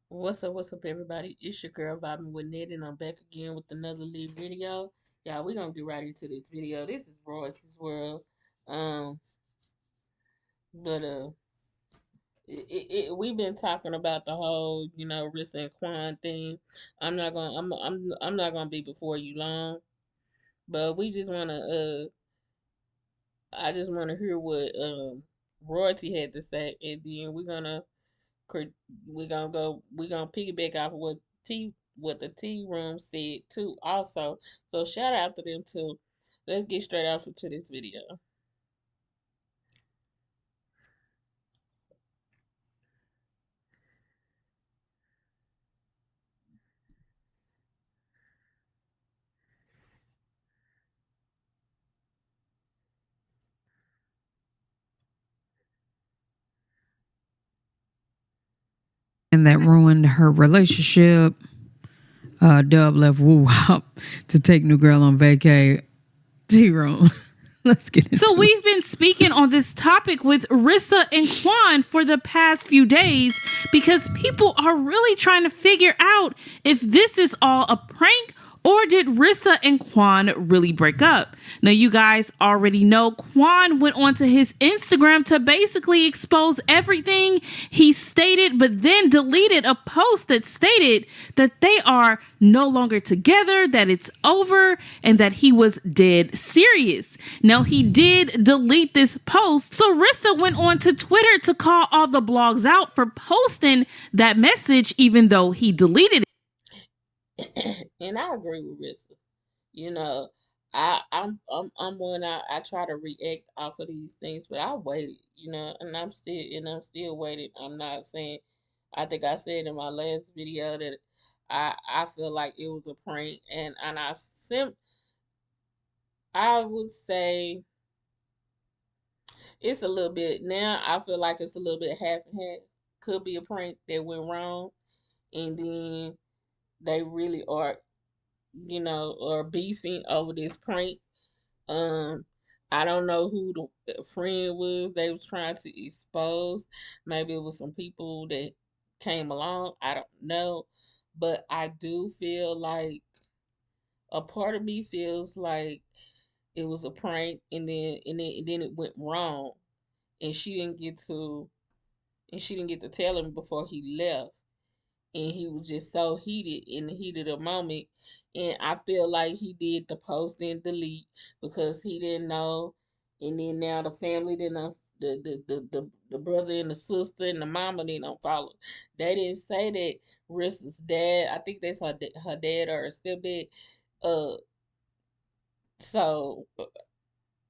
What's up, everybody? It's your girl vibing with Ned, and I'm back again with another lead video. Y'all, we gonna get right into this video. This is Royce's World. Um, but we've been talking about the whole, Rissa and Quan thing. I'm not gonna be before you long, but we just I just wanna hear what Royalty had to say, and then we're gonna piggyback off of what the tea room said too also. So shout out to them too. Let's get straight off into this video. And that ruined her relationship. Dub left Woo Wop to take new girl on vacay. T-Room. Let's get into So it. we've been speaking on this topic with Rissa and Quan for the past few days because people are really trying to figure out if this is all a prank or did Rissa and Quan really break up? Now, you guys already know Quan went onto his Instagram to basically expose everything he stated, but then deleted a post that stated that they are no longer together, that it's over, and that he was dead serious. Now, he did delete this post, so Rissa went on to Twitter to call all the blogs out for posting that message, even though he deleted it. And I agree with Rissa. You know, I'm one I try to react off of these things, but I waited, and I'm still waiting. I'm not saying I think I said in my last video that I feel like it was a prank, and I would say it's a little bit now. I feel like it's a little bit half and half. Could be a prank that went wrong, and then they really are beefing over this prank. Um, I don't know who the friend was they was trying to expose. Maybe it was some people that came along. I don't know, but I do feel like a part of me feels like it was a prank, and then it went wrong, and she didn't get to tell him before he left, and he was just so heated in the heat of the moment. And I feel like he did the post and delete because he didn't know, and then now the family didn't know. The brother and the sister and the mama didn't follow. They didn't say that Rissa's dad. I think that's her dad or her stepdad. Uh, so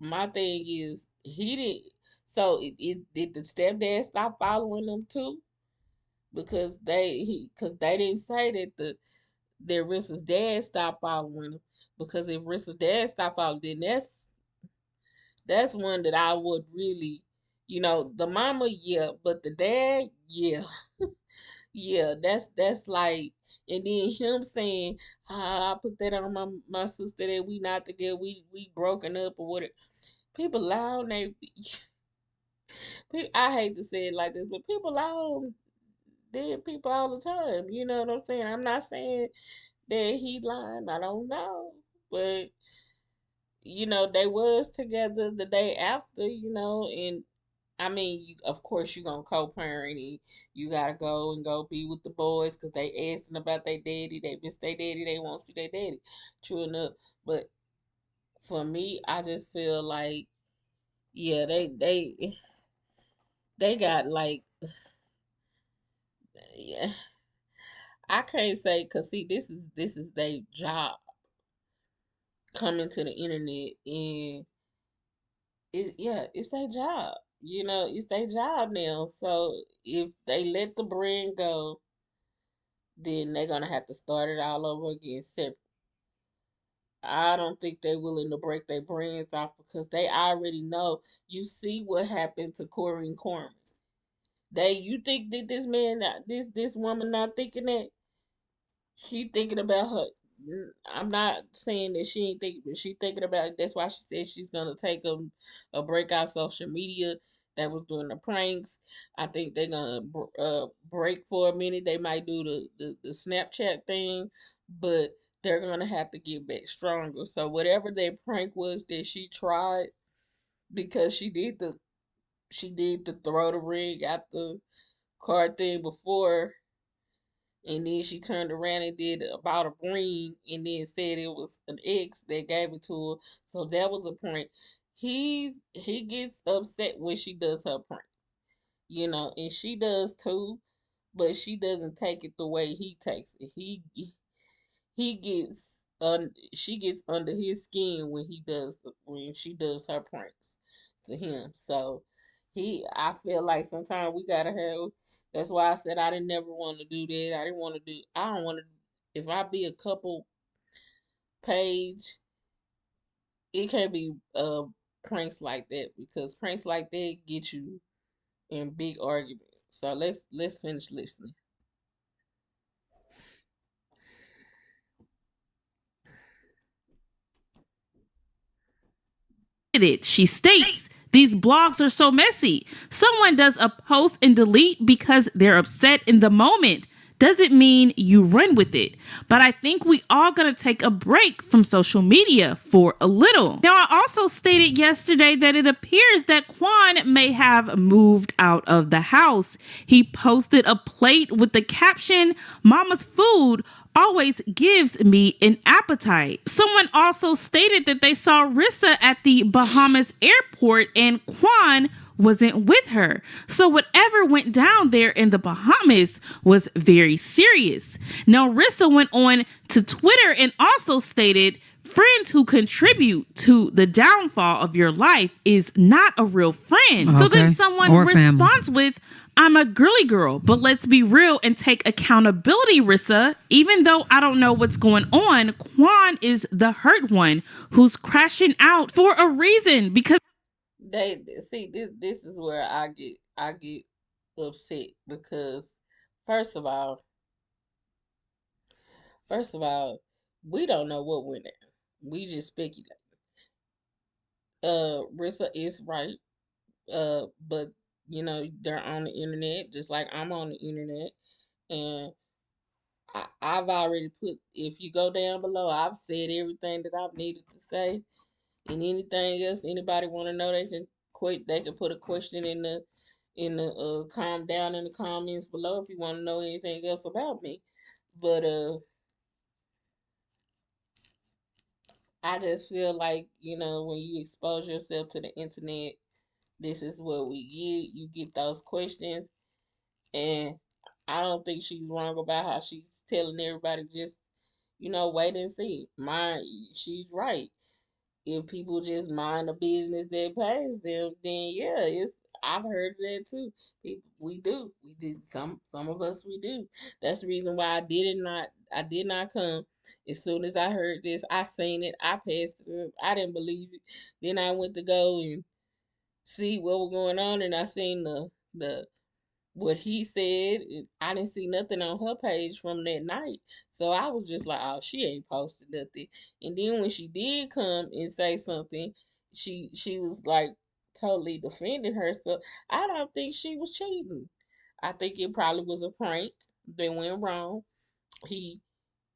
my thing is he did. So did the stepdad stop following them too? Because they didn't say that Rissa's dad stopped following him. Because if Rissa's dad stopped following, then that's one that I would really, the mama, yeah, but the dad, yeah, yeah, that's like, and then him saying, I put that on my sister that we not together, we broken up or whatever. People loud, I hate to say it like this, but people loud dead people all the time. You know what I'm saying? I'm not saying that he lying. I don't know, but they was together the day after. And I mean, of course, you gonna co-parent, and you gotta go be with the boys because they asking about their daddy. They miss their daddy. They want to see their daddy. True enough, but for me, I just feel like yeah, they got like yeah. I can't say because see, this is their job coming to the internet, and it's their job. It's their job now. So if they let the brand go, then they're gonna have to start it all over again. Separate. I don't think they're willing to break their brands off because they already know. You see what happened to Corey and Corman. You think that this man, this woman, not thinking that she thinking about her. I'm not saying that she ain't thinking, but she thinking about. That's why she said she's gonna take a break out social media. that was doing the pranks. I think they're gonna break for a minute. They might do the Snapchat thing, but they're gonna have to get back stronger. So whatever that prank was that she tried, because she did the throw the ring at the card thing before, and then she turned around and did about a ring, and then said it was an ex that gave it to her. So that was a prank. He gets upset when she does her prank, and she does too, but she doesn't take it the way he takes it. He gets she gets under his skin when she does her pranks to him. So I feel like sometimes we gotta have. That's why I said I didn't never want to do that. I didn't want to do. I don't want to. If I be a couple page, it can't be pranks like that, because pranks like that get you in big arguments. So let's finish listening. It. She states, these blogs are so messy. Someone does a post and delete because they're upset in the moment. Doesn't mean you run with it. But I think we all gonna take a break from social media for a little. Now, I also stated yesterday that it appears that Quan may have moved out of the house. He posted a plate with the caption, "Mama's food always gives me an appetite." Someone also stated that they saw Rissa at the Bahamas airport and Quan wasn't with her. So whatever went down there in the Bahamas was very serious. Now, Rissa went on to Twitter and also stated, friends who contribute to the downfall of your life is not a real friend. Okay. So then someone responds with, I'm a girly girl, but let's be real and take accountability, Rissa. Even though I don't know what's going on, Quan is the hurt one who's crashing out for a reason, because They see this is where I get upset, because first of all, first of all, we don't know what went down. We just speculate. Rissa is right. But they're on the internet just like I'm on the internet, and I've already put. If you go down below, I've said everything that I've needed to say, and anything else anybody want to know, they can quit. They can put a question in the calm down in the comments below if you want to know anything else about me. But I just feel like when you expose yourself to the internet, this is what we get. You get those questions, and I don't think she's wrong about how she's telling everybody, just wait and see. She's right. If people just mind the business that pays them, then yeah, I've heard that too. People, we do. We did some of us we do. That's the reason why I did not come. As soon as I heard this, I seen it, I passed it up. I didn't believe it. Then I went to go and see what was going on, and I seen the what he said. I didn't see nothing on her page from that night. So I was just like, oh, she ain't posted nothing. And then when she did come and say something, she was like totally defending herself. I don't think she was cheating. I think it probably was a prank that went wrong. He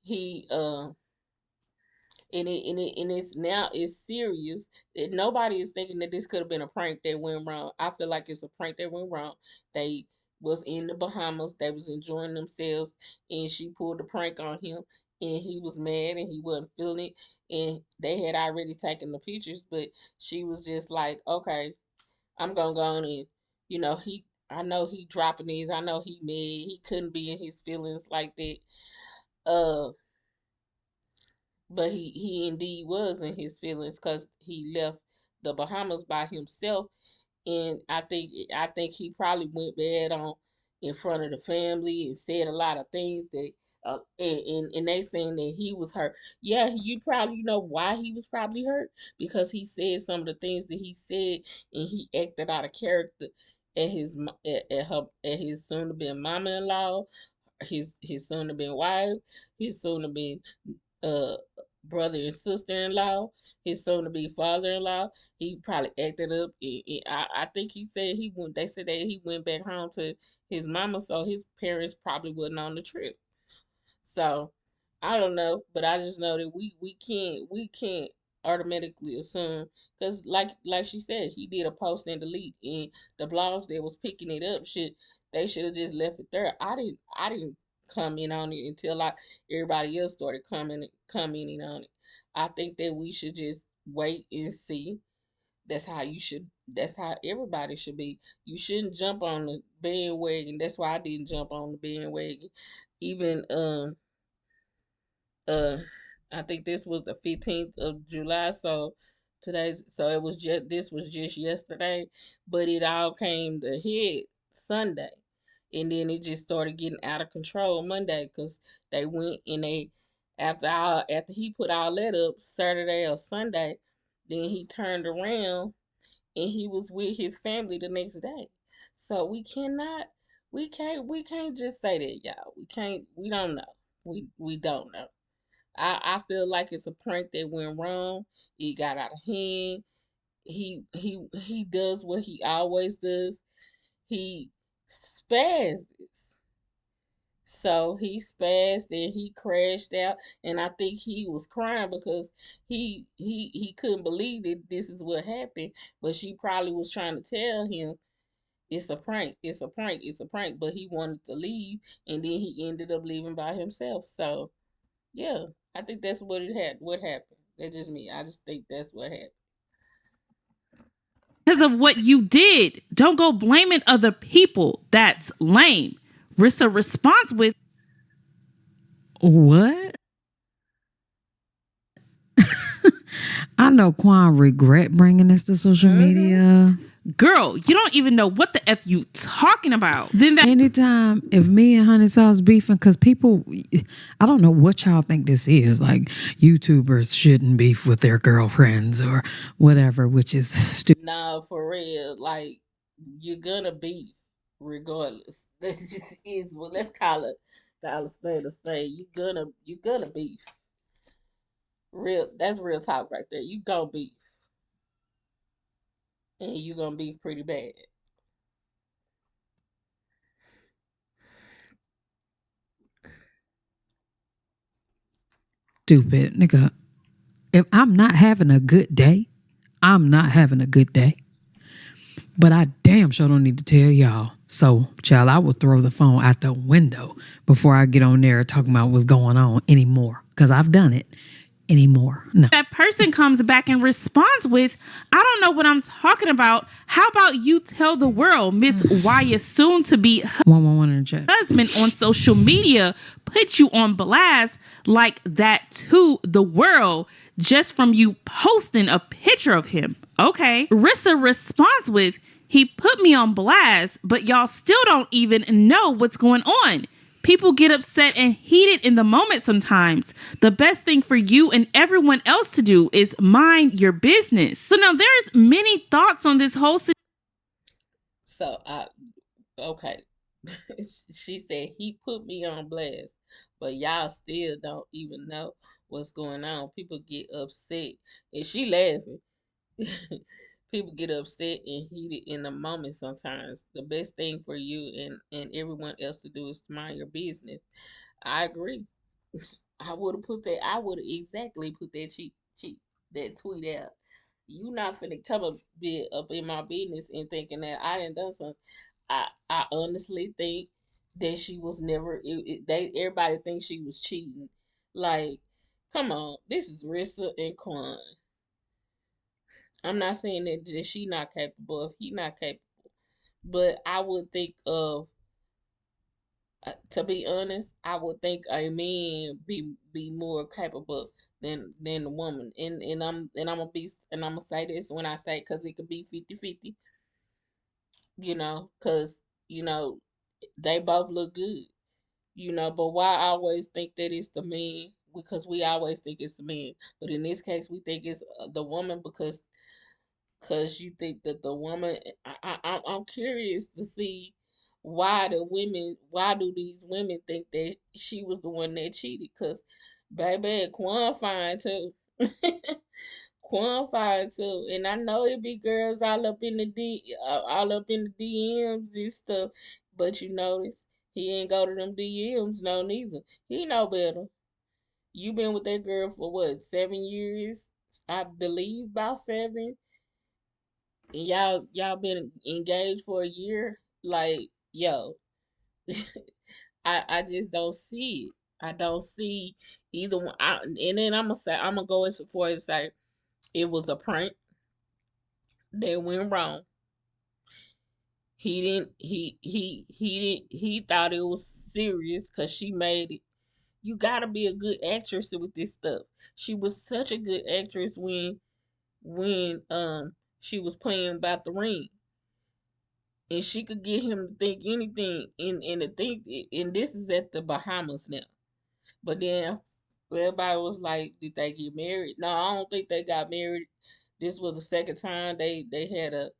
he and it's now it's serious. Nobody is thinking that this could have been a prank that went wrong. I feel like it's a prank that went wrong. They was in the Bahamas, they was enjoying themselves, and she pulled a prank on him, and he was mad and he wasn't feeling it, and they had already taken the pictures, but she was just like, okay, I'm gonna go on and he I know he dropping these, I know he mad, he couldn't be in his feelings like that. Uh but he indeed was in his feelings, because he left the Bahamas by himself, and I think he probably went bad on in front of the family and said a lot of things that and they saying that he was hurt. Yeah, you probably know why he was probably hurt, because he said some of the things that he said, and he acted out of character at his soon to be mama-in-law, his soon to be wife, his soon to be uh brother and sister-in-law, his soon-to-be father-in-law. He probably acted up. I think he said he went. They said that he went back home to his mama, so his parents probably wasn't on the trip. So I don't know, but I just know that we can't automatically assume because like she said, he did a post and delete, and the blogs that was picking it up should have just left it there. I didn't comment on it until like everybody else started commenting on it. I think that we should just wait and see. That's how you should. That's how everybody should be. You shouldn't jump on the bandwagon. That's why I didn't jump on the bandwagon. Even uh I think this was the 15th of July, so it was just this was just yesterday, but it all came to head Sunday. And then it just started getting out of control Monday because they went and they after he put all that up Saturday or Sunday, then he turned around and he was with his family the next day. So we can't just say that, y'all. We don't know. We don't know. I feel like it's a prank that went wrong. It got out of hand. He does what he always does. He spazzes. So he spazzed and he crashed out, and I think he was crying because he couldn't believe that this is what happened. But she probably was trying to tell him it's a prank, it's a prank, it's a prank. But he wanted to leave, and then he ended up leaving by himself. So yeah, I think that's what it had. What happened? That's just me. I just think that's what happened. Because of what you did. Don't go blaming other people. That's lame. Rissa responds with, What? I know Quan regret bringing this to social media. girl, you don't even know what the F you talking about. Then that Anytime if me and Honey Sauce beefing, because people, I don't know what y'all think this is. Like YouTubers shouldn't beef with their girlfriends or whatever, which is stupid. Nah, for real. Like you're gonna beef regardless. This just is. Well, let's call it spade a spade. You gonna beef. Real. That's real talk right there. You gonna beef, and you gonna beef pretty bad. Nigga. If I'm not having a good day, I'm not having a good day. But I damn sure don't need to tell y'all. So, child, I will throw the phone out the window before I get on there talking about what's going on anymore. Because I've done it anymore. No. that person comes back and responds with, I don't know what I'm talking about. How about you tell the world Miss Wyatt's soon to be 111 in the chat. husband on social media put you on blast like that to the world just from you posting a picture of him. Okay. Rissa responds with, he put me on blast, but y'all still don't even know what's going on. People get upset and heated in the moment sometimes. The best thing for you and everyone else to do is mind your business. So now there's many thoughts on this whole situation. So okay. She said he put me on blast, but y'all still don't even know what's going on. People get upset, and she laughing. People get upset and heated in the moment sometimes. The best thing for you and everyone else to do is to mind your business. I agree. I would have exactly put that tweet out. You not finna come up be up in my business and thinking that I didn't done something. I honestly think that she was never. They everybody thinks she was cheating. Like, come on, this is Rissa and Quan. I'm not saying that she not capable, if he not capable, but I would think of, to be honest, I would think a man be more capable than a woman, and I'm gonna say this when I say because it could be 50-50, because you know they both look good, but why I always think that it's the man, because we always think it's the man, but in this case we think it's the woman because you think that the woman. I'm curious to see why do these women think that she was the one that cheated? Because Baby, Quan fine too. Quan fine too. And I know it be girls all up in the DMs and stuff. But you notice he ain't go to them DMs no neither. He know better. You been with that girl for what, 7 years? I believe about 7. And y'all been engaged for a year. Like, yo, I just don't see it. I don't see either one. And then I'm gonna go as far as say it was a prank that went wrong. He didn't. He thought it was serious because she made it. You gotta be a good actress with this stuff. She was such a good actress when she was playing about the ring, and she could get him to think anything. And to think, and this is at the Bahamas now. But then everybody was like, "Did they get married?" No, I don't think they got married. This was the second time they had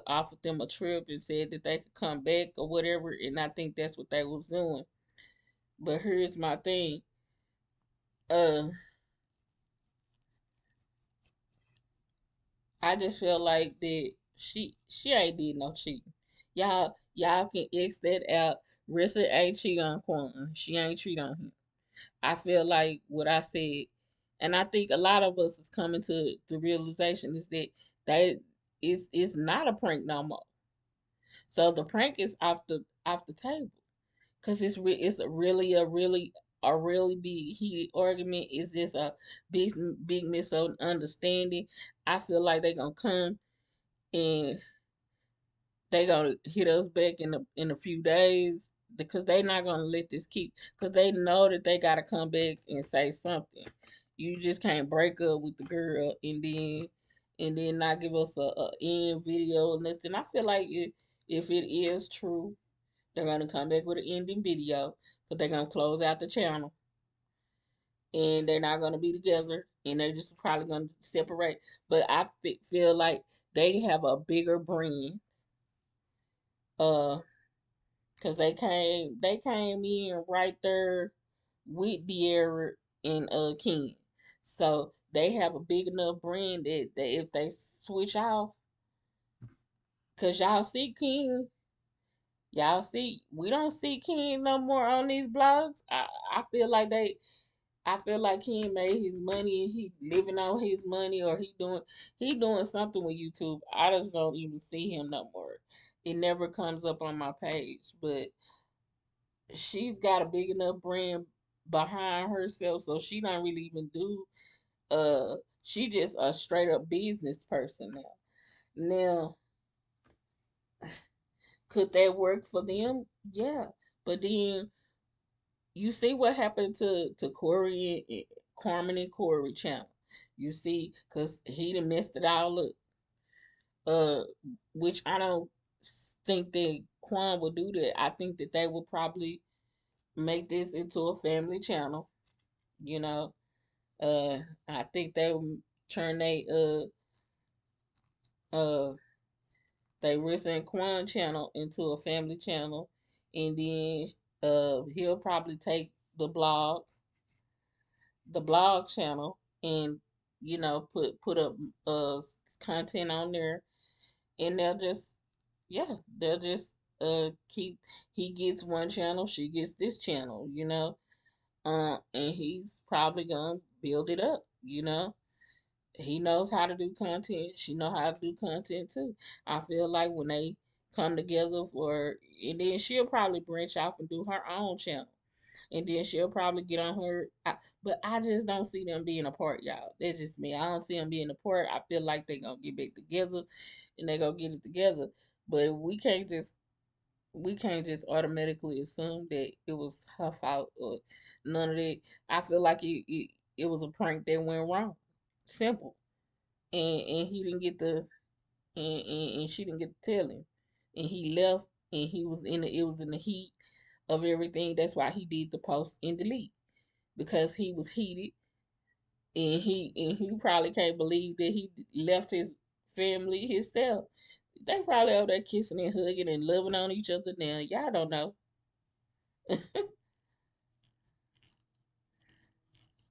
offered them a trip and said that they could come back or whatever, and I think that's what they was doing. But here's my thing. Uh, I just feel like that she ain't did no cheating. Y'all can X that out. Rissa ain't cheat on Quan. She ain't cheat on him. I feel like what I said, and I think a lot of us is coming to the realization is that they it's not a prank no more. So the prank is off the table because it's a really big heated argument. It's just a big big misunderstanding. I feel like they gonna come and they gonna hit us back in a few days because they not gonna let this keep because they know that they gotta come back and say something. You just can't break up with the girl and then not give us a end video or nothing. I feel like if it is true, they're gonna come back with an ending video because they're gonna close out the channel and they're not gonna be together and they're just probably gonna separate. But I feel like they have a bigger brand. Uh, Cause they came in right there with De'Ara and King. So they have a big enough brand that if they switch off, cause y'all see we don't see King no more on these blogs. I feel like King made his money and he living on his money or he doing something with YouTube. I just don't even see him no more. It never comes up on my page, but she's got a big enough brand behind herself, so she don't really even do. She just a straight up business person now. Now, could that work for them? Yeah, but then you see what happened to Corey and Carmen and Corey channel. You see, cause he done messed it all up. Uh, which I don't think that Quan would do that. I think that they would probably make this into a family channel. You know, Uh, I think they will turn uh they Rissa and Quan channel into a family channel, and then he'll probably take the blog channel and put up uh content on there, and they'll just keep he gets one channel, she gets this channel. And he's probably gonna build it up. He knows how to do content. She know how to do content too. I feel like when they come together and then she'll probably branch off and do her own channel, and then she'll probably get on but I just don't see them being apart, y'all. That's just me. I don't see them being apart. I feel like they gonna get back together, and they gonna get it together. But we can't just automatically assume that it was her fault or none of that. I feel like it was a prank that went wrong. Simple. And he didn't get the and she didn't get to tell him. And he left and it was in the heat of everything. That's why he did the post and delete. Because he was heated and he probably can't believe that he left his family himself. They probably over there kissing and hugging and loving on each other now. Y'all don't know.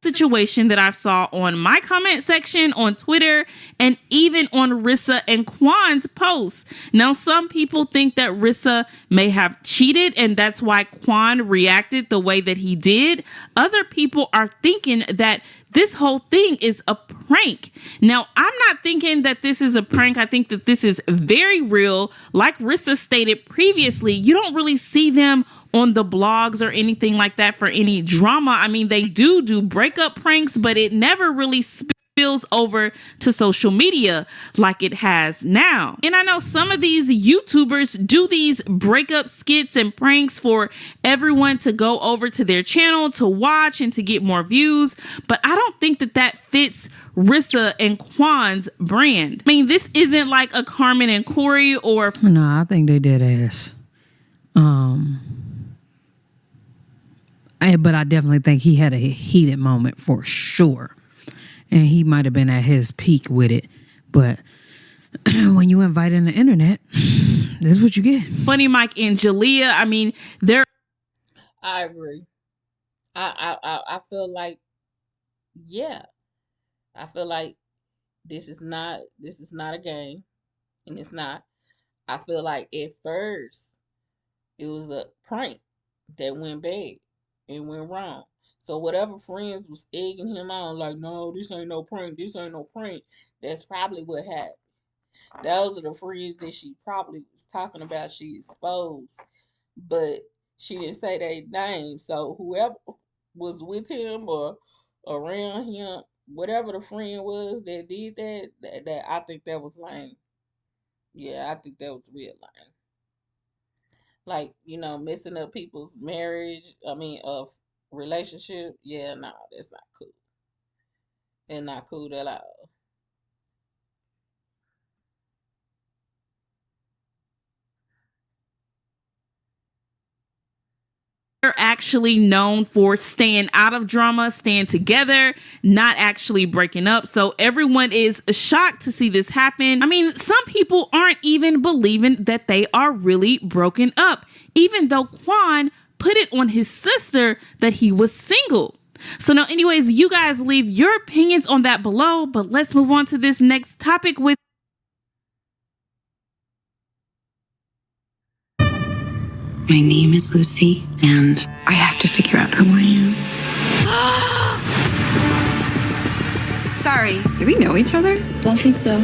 situation that I saw on my comment section on Twitter and even on Rissa and Quan's posts. Now, some people think that Rissa may have cheated and that's why Quan reacted the way that he did. Other people are thinking that this whole thing is a prank. Now, I'm not thinking that this is a prank. I think that this is very real. Like Rissa stated previously, you don't really see them on the blogs or anything like that for any drama. I mean, they do breakup pranks, but it never really spills over to social media like it has now. And I know some of these YouTubers do these breakup skits and pranks for everyone to go over to their channel to watch and to get more views, but I don't think that that fits Rissa and Quan's brand. I mean, this isn't like a Carmen and Corey or... No, I think they did ass. But I definitely think he had a heated moment for sure. And he might have been at his peak with it. But when you invite in the internet, this is what you get. Funny Mike and Jalea, I mean, they're... I agree. I feel like, yeah. I feel like this is not a game, and it's not. I feel like at first it was a prank that went bad and went wrong. So whatever friends was egging him on, like, no, this ain't no prank, this ain't no prank, that's probably what happened. Those are the friends that she probably was talking about, she exposed. But she didn't say their name. So whoever was with him or around him, whatever the friend was that did that I think that was lame. Yeah, I think that was real lame. Like, messing up people's marriage, of relationship. Yeah, no, that's not cool. It's not cool at all. actually known for staying out of drama, staying together, not actually breaking up. So everyone is shocked to see this happen. I mean, some people aren't even believing that they are really broken up, even though Quan put it on his sister that he was single. So now, anyways, you guys leave your opinions on that below, but let's move on to this next topic with... My name is Lucy, and I have to figure out who I am. Sorry, do we know each other? Don't think so.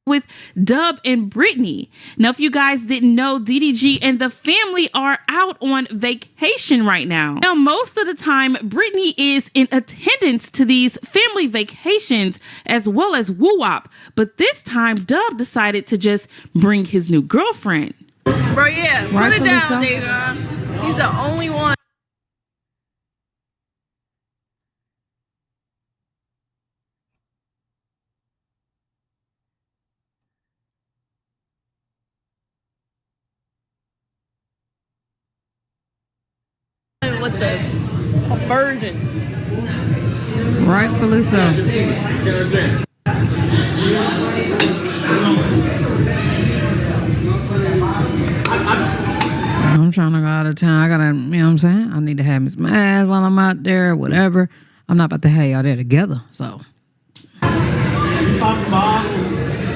With Dub and Britney. Now, if you guys didn't know, DDG and the family are out on vacation right now. Now, most of the time, Britney is in attendance to these family vacations as well as woo-wop. But this time, Dub decided to just bring his new girlfriend. Bro, yeah, put Rightfully it down, so. Dejan. He's the only one. With the virgin. Rightfully so. I'm trying to go out of town. I gotta, you know what I'm saying? I need to have Miss Maz while I'm out there, whatever. I'm not about to have y'all there together, so.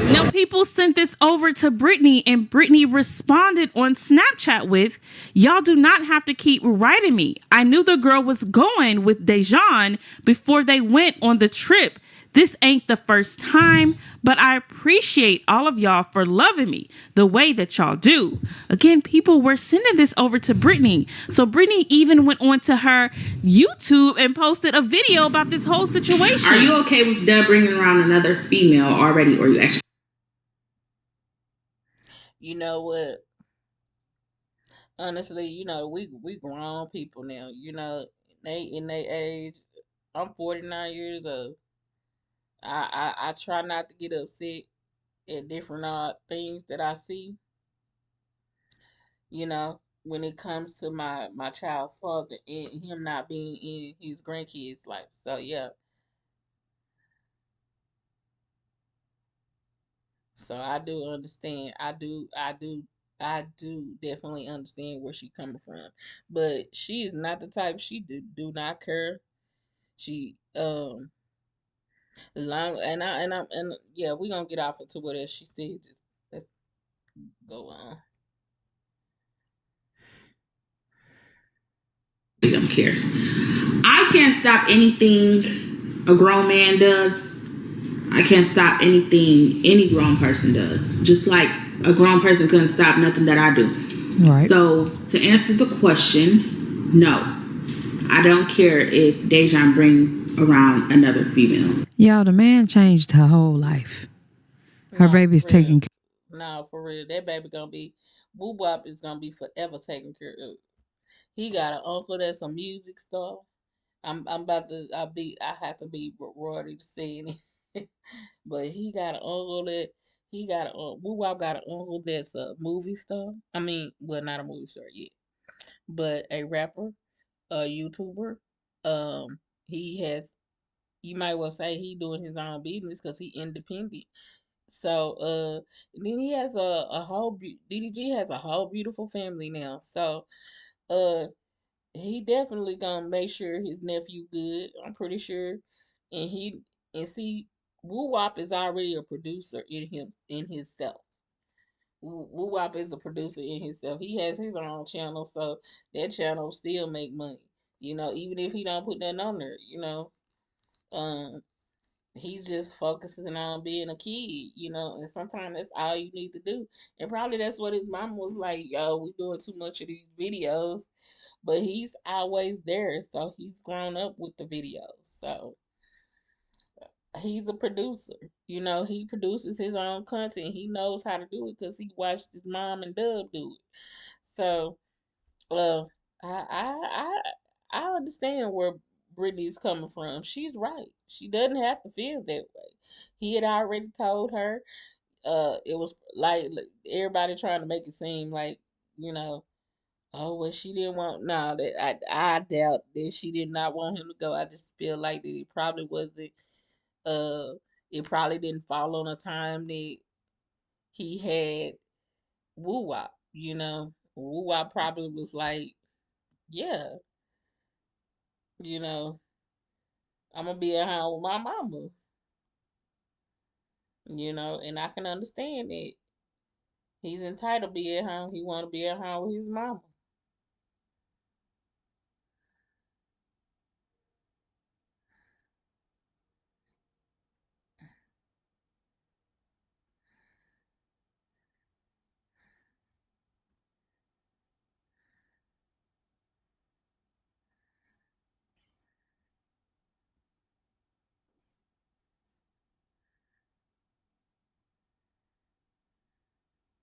Now, people sent this over to Britney, and Britney responded on Snapchat with, "Y'all do not have to keep writing me. I knew the girl was going with Dejan before they went on the trip. This ain't the first time, but I appreciate all of y'all for loving me the way that y'all do." Again, people were sending this over to Britney. So Britney even went on to her YouTube and posted a video about this whole situation. Are you okay with Dub bringing around another female already, or you actually... You know what? Honestly, we grown people now. They in their age. I'm 49 years old. I try not to get upset at different things that I see. When it comes to my child's father and him not being in his grandkids' life. So yeah. So I do understand. I do I do definitely understand where she coming from, but she is not the type. She do not care. She long and yeah, we gonna get off into what else she said. Just let's go on. They don't care. I can't stop anything a grown man does. I can't stop anything any grown person does. Just like a grown person couldn't stop nothing that I do. Right. So to answer the question, no. I don't care if Dejan brings around another female. Y'all, the man changed her whole life. Her No, baby's for real. taken care. No, for real. That baby gonna be Boo Bop is gonna be forever taken care of. He got an uncle that's a music star. I'm about to I have to be royalty to say it. But he got an uncle that he got a Boo Bop got an uncle that's a movie star. I mean, well, not a movie star yet, but a rapper, a YouTuber. He has. You might well say he doing his own business because he independent. So, then he has a whole DDG has a whole beautiful family now. So, uh, he definitely gonna make sure his nephew good. I'm pretty sure, and he and see, Woo Wop is already a producer in himself. Woo Wop is a producer in himself. He has his own channel, so that channel still make money. Even if he don't put nothing on there. Um, he's just focusing on being a kid. And sometimes that's all you need to do. And probably that's what his mom was like, yo, we doing too much of these videos. But he's always there, so he's grown up with the videos. So he's a producer. He produces his own content. He knows how to do it because he watched his mom and Dub do it. So uh I understand where Brittany's coming from. She's right. She doesn't have to feel that way. He had already told her. It was like everybody trying to make it seem like, you know, oh well, she didn't want. No, that I doubt that she did not want him to go. I just feel like that it probably wasn't. Uh, it probably didn't fall on a time that he had Woo Wop. Woo Wop probably was like, yeah, you know, I'm gonna be at home with my mama. And I can understand that he's entitled to be at home. He want to be at home with his mama.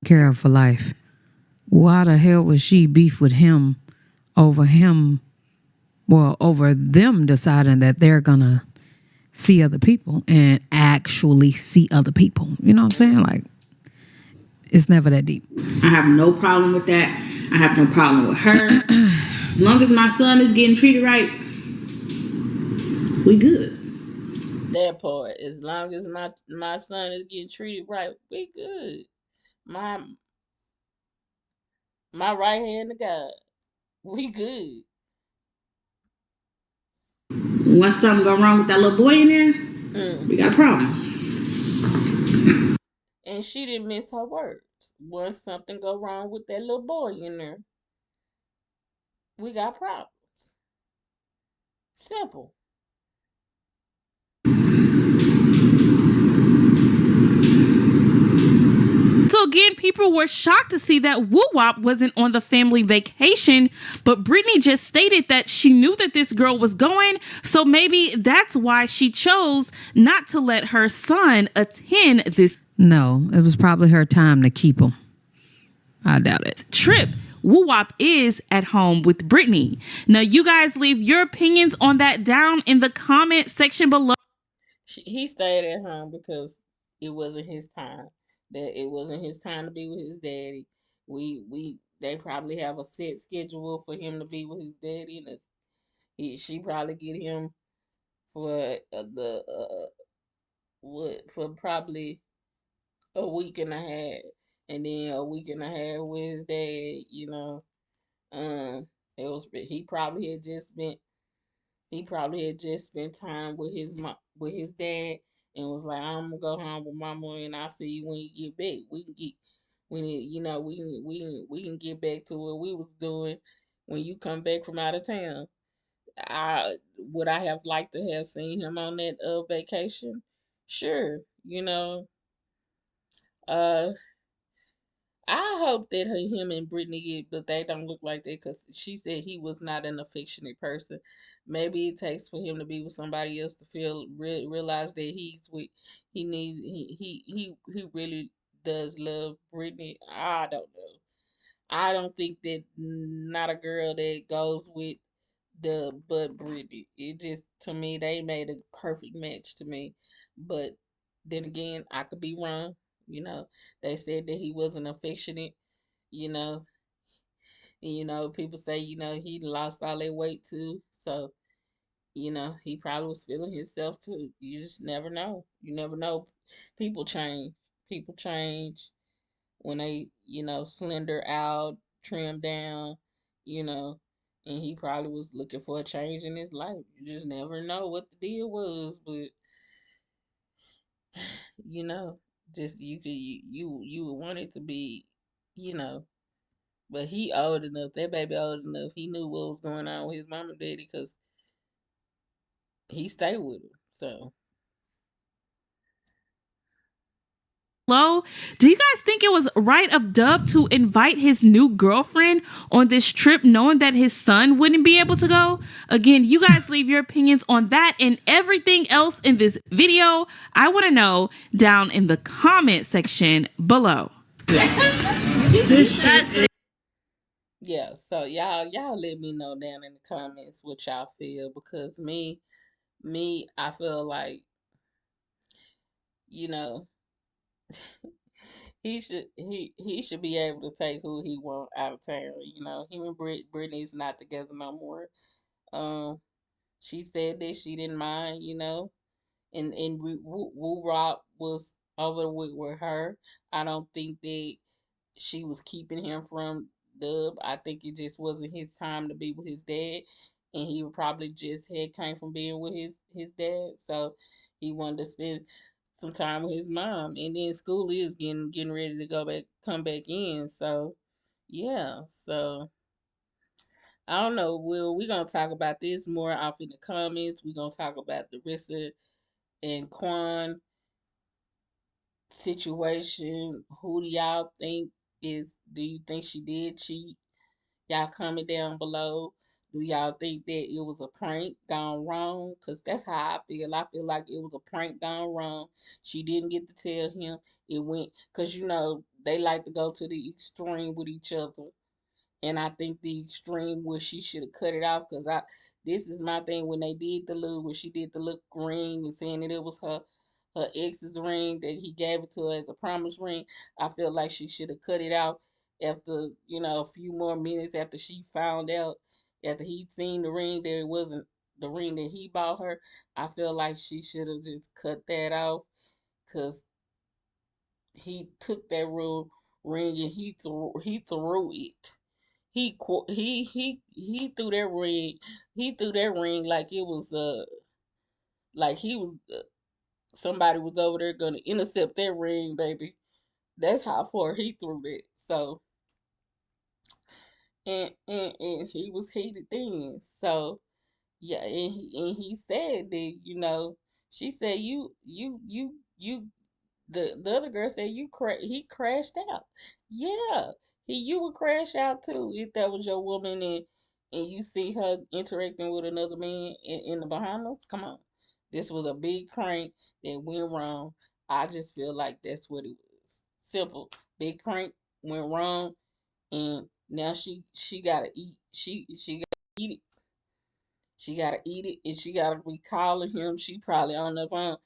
Care of for life. Why the hell would she beef with him over him? Well, over them deciding that they're gonna see other people and actually see other people. You know what I'm saying? Like, it's never that deep. I have no problem with that. I have no problem with her. As long as my son is getting treated right, we good. That part. As long as my son is getting treated right, we good. My my right hand to God, we good. Once something go wrong with that little boy in there, Mm. we got a problem. And she didn't miss her words. Once something go wrong with that little boy in there, we got problems. Simple. So again, people were shocked to see that Woo Wop wasn't on the family vacation, but Britney just stated that she knew that this girl was going, so maybe that's why she chose not to let her son attend this No, it was probably her time to keep him. I doubt it. trip. Woo Wop is at home with Britney. Now, you guys leave your opinions on that down in the comment section below. He stayed at home because it wasn't his time. That it wasn't his time to be with his daddy. They probably have a set schedule for him to be with his daddy, and she probably get him for the what for probably a week and a half. and then a week and a half with his dad. It was he probably had just spent time with with his dad, and was like, I'm gonna go home with mama, and I'll see you when you get back. We can get when it, we can get back to what we was doing when you come back from out of town. I would I have liked to have seen him on that vacation? Sure, Uh, I hope that him and Brittany get, but they don't look like that because she said he was not an affectionate person. Maybe it takes for him to be with somebody else to realize that he really does love Brittany. I don't know. I don't think that not a girl that goes with the but Brittany. It just to me they made a perfect match to me. But then again, I could be wrong. You know, they said that he wasn't affectionate. You know, and, people say he lost all that weight too. So he probably was feeling himself too. You just never know. You never know. People change. People change when they slender out, trim down. You know, and he probably was looking for a change in his life. You just never know what the deal was, but you know, just you would want it to be, you know. But he old enough. That baby old enough. He knew what was going on with his mom and daddy because he stayed with him. So Hello? Do you guys think it was right of Dub to invite his new girlfriend on this trip knowing that his son wouldn't be able to go? Again, you guys leave your opinions on that and everything else in this video. I want to know down in the comment section below. yeah. So y'all let me know down in the comments what y'all feel because me, I feel like you know he should be able to take who he want out of town. Him and Brittany's not together no more. Um, she said that she didn't mind. And Woo Rock was over with her. I don't think that she was keeping him from Dub. I think it just wasn't his time to be with his dad, and he probably just had came from being with his dad, so he wanted to spend some time with his mom. And then school is getting ready to come back in, so yeah. So I don't know. We're gonna talk about this more off in the comments. We're gonna talk about the Rissa and Quan situation. Who do y'all think do you think she did cheat? Y'all comment down below. Do y'all think that it was a prank gone wrong? Because that's how I feel. I feel like it was a prank gone wrong. She didn't get to tell him. It went, because they like to go to the extreme with each other. And I think the extreme was she should have cut it off because this is my thing when they did the look when she did the look ring and saying that it was her ex's ring that he gave it to her as a promise ring. I feel like she should have cut it out after a few more minutes after she found out after he'd seen the ring that it wasn't the ring that he bought her. I feel like she should have just cut that off because he took that ring and he threw it. He threw that ring. He threw that ring like it was like he was somebody was over there gonna intercept that ring, baby. That's how far he threw that. So and he was heated then. So yeah, and he said that she said you the other girl said he crashed out. Yeah, you would crash out too if that was your woman and you see her interacting with another man in the Bahamas. Come on, this was a big prank that went wrong. I just feel like that's what it was. Simple, big prank went wrong, and now she gotta eat. She gotta eat it. She gotta eat it, and she gotta be calling him. She probably on the phone.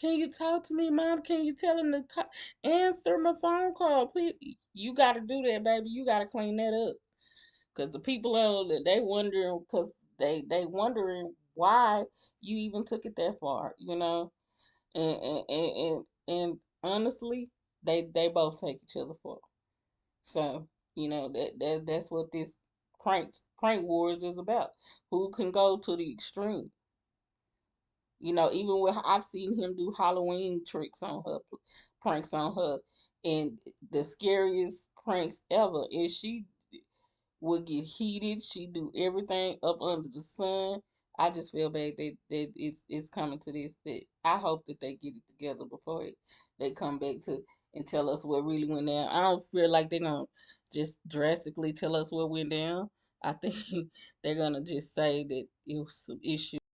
Can you talk to me, Mom? Can you tell him to answer my phone call, please? You got to do that, baby. You got to clean that up, cause the people they wondering, cause they wondering why you even took it that far, and honestly. they both take each other for. So, you know, that's what this prank wars is about. Who can go to the extreme? You know, even with I've seen him do Halloween tricks on her, pranks on her, and the scariest pranks ever. And she would get heated. She do everything up under the sun. I just feel bad that it's coming to this. That I hope that they get it together before they come back to and tell us what really went down. I don't feel like they're gonna just drastically tell us what went down. I think they're gonna just say that it was some issues.